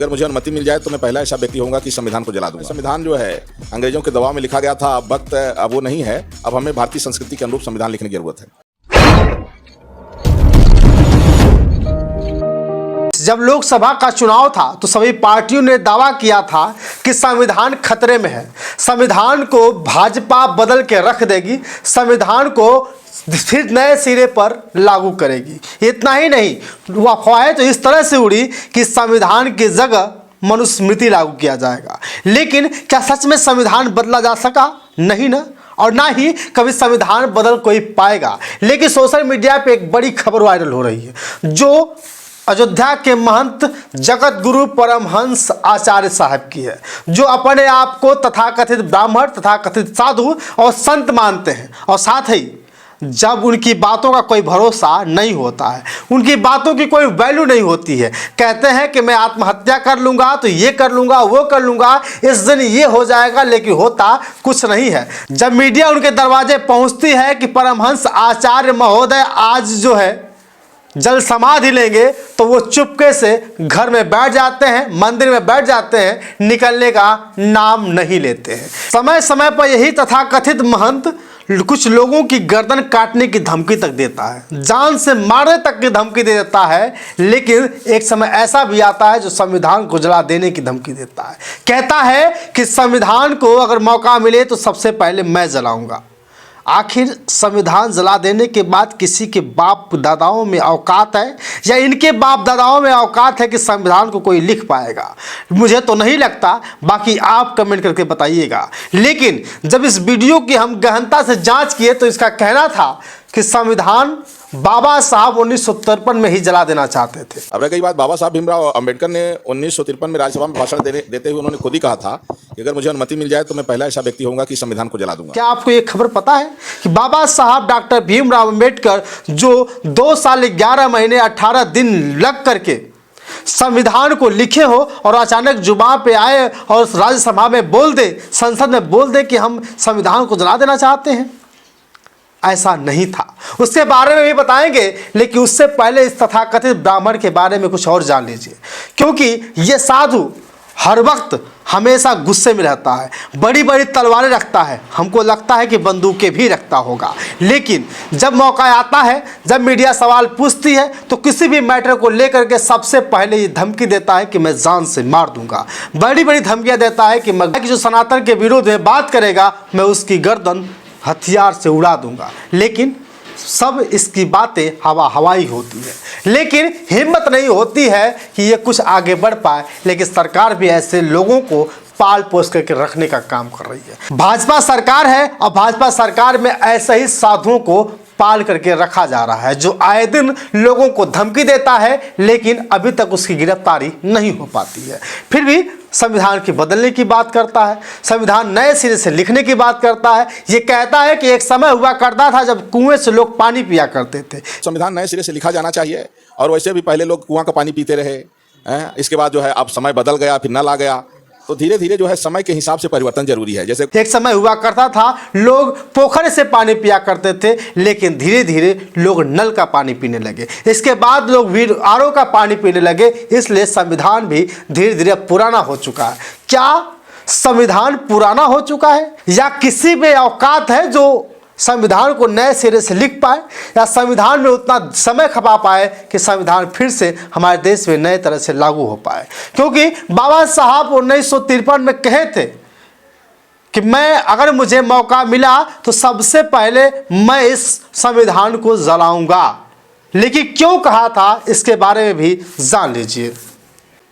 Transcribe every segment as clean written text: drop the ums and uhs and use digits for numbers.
अगर मुझे अनुमति मिल जाए तो मैं पहला ऐसा व्यक्ति होऊंगा कि संविधान को जला दूंगा। संविधान जो है अंग्रेजों के दबाव में लिखा गया था, अब वक्त अब वो नहीं है। अब हमें भारतीय संस्कृति के अनुरूप संविधान लिखने की जरूरत है। जब लोकसभा का चुनाव था तो सभी पार्टियों ने दावा किया था कि संविधान खतरे में है, संविधान को भाजपा बदल के रख देगी, संविधान को फिर नए सिरे पर लागू करेगी। इतना ही नहीं, अफवाहें तो इस तरह से उड़ी कि संविधान की जगह मनुस्मृति लागू किया जाएगा। लेकिन क्या सच में संविधान बदला जा सका? नहीं ना, और ना ही कभी संविधान बदल कोई पाएगा। लेकिन सोशल मीडिया पे एक बड़ी खबर वायरल हो रही है, जो अयोध्या के महंत जगत गुरु परमहंस आचार्य साहब की है, जो अपने आप को तथाकथित ब्राह्मण, तथाकथित साधु और संत मानते हैं। और साथ ही जब उनकी बातों का कोई भरोसा नहीं होता है, उनकी बातों की कोई वैल्यू नहीं होती है, कहते हैं कि मैं आत्महत्या कर लूँगा तो ये कर लूँगा, वो कर लूँगा, इस दिन ये हो जाएगा, लेकिन होता कुछ नहीं है। जब मीडिया उनके दरवाजे पहुँचती है कि परमहंस आचार्य महोदय आज जो है जल समाधि लेंगे, तो वो चुपके से घर में बैठ जाते हैं, मंदिर में बैठ जाते हैं, निकलने का नाम नहीं लेते हैं। समय समय पर यही तथाकथित महंत कुछ लोगों की गर्दन काटने की धमकी तक देता है, जान से मारने तक की धमकी दे देता है। लेकिन एक समय ऐसा भी आता है जो संविधान को जला देने की धमकी देता है, कहता है कि संविधान को अगर मौका मिले तो सबसे पहले मैं जलाऊंगा। आखिर संविधान जला देने के बाद किसी के बाप दादाओं में औकात है, या इनके बाप दादाओं में औकात है कि संविधान को कोई लिख पाएगा? मुझे तो नहीं लगता, बाकी आप कमेंट करके बताइएगा। लेकिन जब इस वीडियो की हम गहनता से जांच किए तो इसका कहना था कि संविधान बाबा साहब 1953 में ही जला देना चाहते थे। अब रह गई बात, बाबा साहब भीमराव अम्बेडकर ने 1953 में राज्यसभा में भाषण देते हुए उन्होंने खुद ही कहा था कि अगर मुझे अनुमति मिल जाए तो मैं पहला ऐसा व्यक्ति होऊंगा कि संविधान को जला दूंगा। क्या आपको ये खबर पता है कि बाबा साहब डॉक्टर भीमराव अम्बेडकर जो 2 साल 11 महीने 18 दिन लग करके संविधान को लिखे हो और अचानक जुबान पे आए और राज्यसभा में बोल दे, संसद में बोल दे कि हम संविधान को जला देना चाहते हैं? ऐसा नहीं था। उसके बारे में भी बताएंगे, लेकिन उससे पहले इस तथाकथित ब्राह्मण के बारे में कुछ और जान लीजिए, क्योंकि ये साधु हर वक्त हमेशा गुस्से में रहता है, बड़ी बड़ी तलवारें रखता है, हमको लगता है कि बंदूकें भी रखता होगा। लेकिन जब मौका आता है, जब मीडिया सवाल पूछती है, तो किसी भी मैटर को लेकर के सबसे पहले ये धमकी देता है कि मैं जान से मार दूंगा। बड़ी बड़ी धमकियां देता है कि जो सनातन के विरोध में बात करेगा मैं उसकी गर्दन हथियार से उड़ा दूंगा। लेकिन सब इसकी बातें हवाई होती है, लेकिन हिम्मत नहीं होती है कि ये कुछ आगे बढ़ पाए। लेकिन सरकार भी ऐसे लोगों को पाल पोस करके रखने का काम कर रही है। भाजपा सरकार है और भाजपा सरकार में ऐसे ही साधुओं को पाल करके रखा जा रहा है, जो आए दिन लोगों को धमकी देता है, लेकिन अभी तक उसकी गिरफ्तारी नहीं हो पाती है। फिर भी संविधान की बदलने की बात करता है, संविधान नए सिरे से लिखने की बात करता है। ये कहता है कि एक समय हुआ करता था जब कुएं से लोग पानी पिया करते थे। संविधान नए सिरे से लिखा जाना चाहिए, और वैसे भी पहले लोग कुआं का पानी पीते रहे। इसके बाद जो है अब समय बदल गया, फिर नल आ गया, तो धीरे धीरे जो है समय के हिसाब से परिवर्तन जरूरी है। जैसे एक समय हुआ करता था लोग पोखर से पानी पिया करते थे, लेकिन धीरे धीरे लोग नल का पानी पीने लगे, इसके बाद लोग आरओ का पानी पीने लगे। इसलिए संविधान भी धीरे धीरे पुराना हो चुका है। क्या संविधान पुराना हो चुका है, या किसी में औकात है जो संविधान को नए सिरे से लिख पाए, या संविधान में उतना समय खपा पाए कि संविधान फिर से हमारे देश में नए तरह से लागू हो पाए? क्योंकि बाबा साहब 1953 में कहे थे कि मैं अगर मुझे मौका मिला तो सबसे पहले मैं इस संविधान को जलाऊंगा। लेकिन क्यों कहा था, इसके बारे में भी जान लीजिए।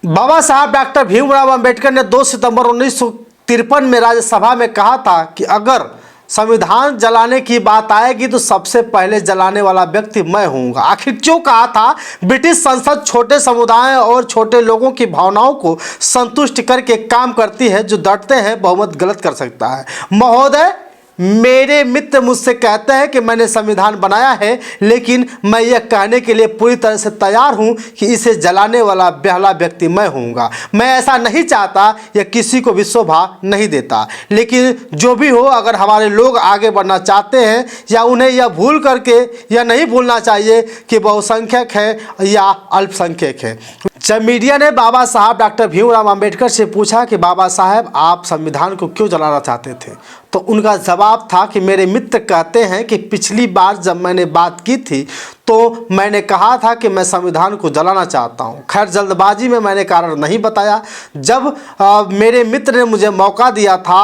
बाबा साहब डॉक्टर भीमराव अम्बेडकर ने 2 सितंबर 1953 में राज्यसभा में कहा था कि अगर संविधान जलाने की बात आएगी तो सबसे पहले जलाने वाला व्यक्ति मैं होऊंगा। आखिर क्यों कहा था? ब्रिटिश संसद छोटे समुदाय और छोटे लोगों की भावनाओं को संतुष्ट करके काम करती है, जो डरते हैं बहुमत गलत कर सकता है। महोदय, मेरे मित्र मुझसे कहते हैं कि मैंने संविधान बनाया है, लेकिन मैं यह कहने के लिए पूरी तरह से तैयार हूं कि इसे जलाने वाला पहला व्यक्ति मैं होऊंगा। मैं ऐसा नहीं चाहता, यह किसी को भी शोभा नहीं देता। लेकिन जो भी हो, अगर हमारे लोग आगे बढ़ना चाहते हैं, या उन्हें यह भूल करके यह नहीं भूलना चाहिए कि बहुसंख्यक है या अल्पसंख्यक है। जब मीडिया ने बाबा साहब डॉक्टर भीमराव अंबेडकर से पूछा कि बाबा साहब आप संविधान को क्यों जलाना चाहते थे, तो उनका जवाब था कि मेरे मित्र कहते हैं कि पिछली बार जब मैंने बात की थी तो मैंने कहा था कि मैं संविधान को जलाना चाहता हूं। खैर जल्दबाजी में मैंने कारण नहीं बताया। जब मेरे मित्र ने मुझे मौका दिया था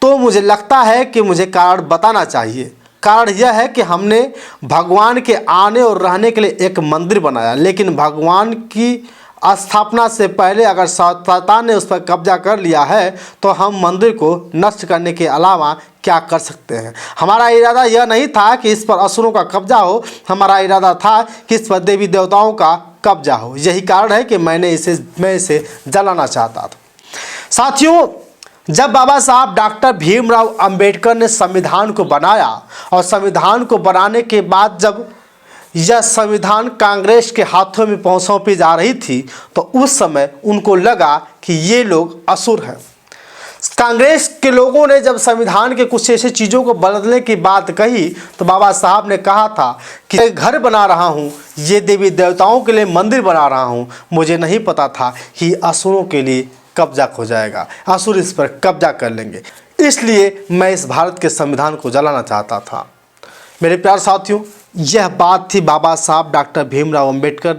तो मुझे लगता है कि मुझे कारण बताना चाहिए। कारण यह है कि हमने भगवान के आने और रहने के लिए एक मंदिर बनाया, लेकिन भगवान की स्थापना से पहले अगर शैतान ने उस पर कब्जा कर लिया है तो हम मंदिर को नष्ट करने के अलावा क्या कर सकते हैं। हमारा इरादा यह नहीं था कि इस पर असुरों का कब्जा हो, हमारा इरादा था कि इस पर देवी देवताओं का कब्जा हो। यही कारण है कि मैं इसे जलाना चाहता था। साथियों, जब बाबा साहब डॉक्टर भीमराव अंबेडकर ने संविधान को बनाया और संविधान को बनाने के बाद जब यह संविधान कांग्रेस के हाथों में सौंपी जा रही थी तो उस समय उनको लगा कि ये लोग असुर हैं। कांग्रेस के लोगों ने जब संविधान के कुछ ऐसे चीज़ों को बदलने की बात कही तो बाबा साहब ने कहा था कि मैं घर बना रहा हूँ, ये देवी देवताओं के लिए मंदिर बना रहा हूँ, मुझे नहीं पता था कि असुरों के लिए कब्जा हो जाएगा, असुर इस पर कब्जा कर लेंगे, इसलिए मैं इस भारत के संविधान को जलाना चाहता था। मेरे प्यारे साथियों, यह बात थी बाबा साहब डॉक्टर भीमराव अंबेडकर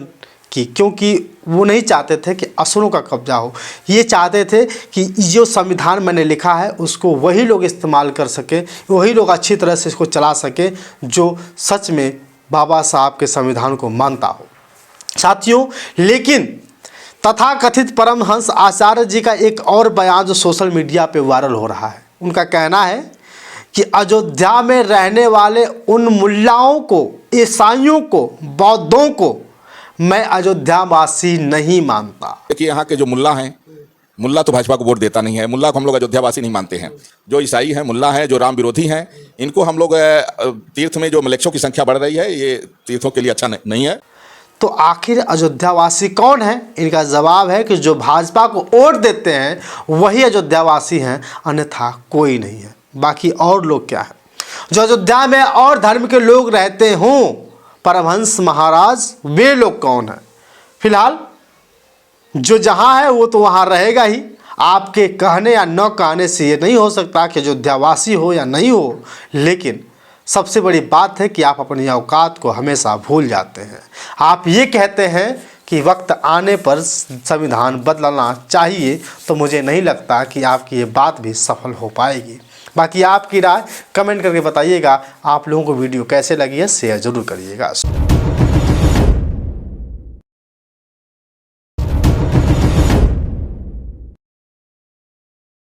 की, क्योंकि वो नहीं चाहते थे कि असुरों का कब्जा हो। ये चाहते थे कि जो संविधान मैंने लिखा है उसको वही लोग इस्तेमाल कर सके, वही लोग अच्छी तरह से इसको चला सके जो सच में बाबा साहब के संविधान को मानता हो। साथियों, लेकिन तथाकथित परमहंस आचार्य जी का एक और बयान जो सोशल मीडिया पे वायरल हो रहा है, उनका कहना है कि अयोध्या में रहने वाले उन मुल्लाओं को, ईसाइयों को, बौद्धों को मैं अयोध्यावासी नहीं मानता। देखिए, यहाँ के जो मुल्ला हैं, मुल्ला तो भाजपा को वोट देता नहीं है, मुल्ला को हम लोग अयोध्यावासी नहीं मानते हैं। जो ईसाई हैं, मुल्ला हैं, जो राम विरोधी हैं, इनको हम लोग तीर्थ में जो मलेच्छों की संख्या बढ़ रही है, ये तीर्थों के लिए अच्छा नहीं है। तो आखिर अयोध्यावासी कौन है? इनका जवाब है कि जो भाजपा को वोट देते हैं वही अयोध्यावासी हैं, अन्यथा कोई नहीं है। बाकी और लोग क्या है? जो अयोध्या में और धर्म के लोग रहते हों, परमहंस महाराज, वे लोग कौन हैं? फिलहाल जो जहां है वो तो वहां रहेगा ही। आपके कहने या न कहने से ये नहीं हो सकता कि अयोध्यावासी हो या नहीं हो, लेकिन सबसे बड़ी बात है कि आप अपनी औकात को हमेशा भूल जाते हैं। आप ये कहते हैं कि वक्त आने पर संविधान बदलना चाहिए, तो मुझे नहीं लगता कि आपकी ये बात भी सफल हो पाएगी। बाकी आपकी राय कमेंट करके बताइएगा। आप लोगों को वीडियो कैसे लगी है शेयर ज़रूर करिएगा।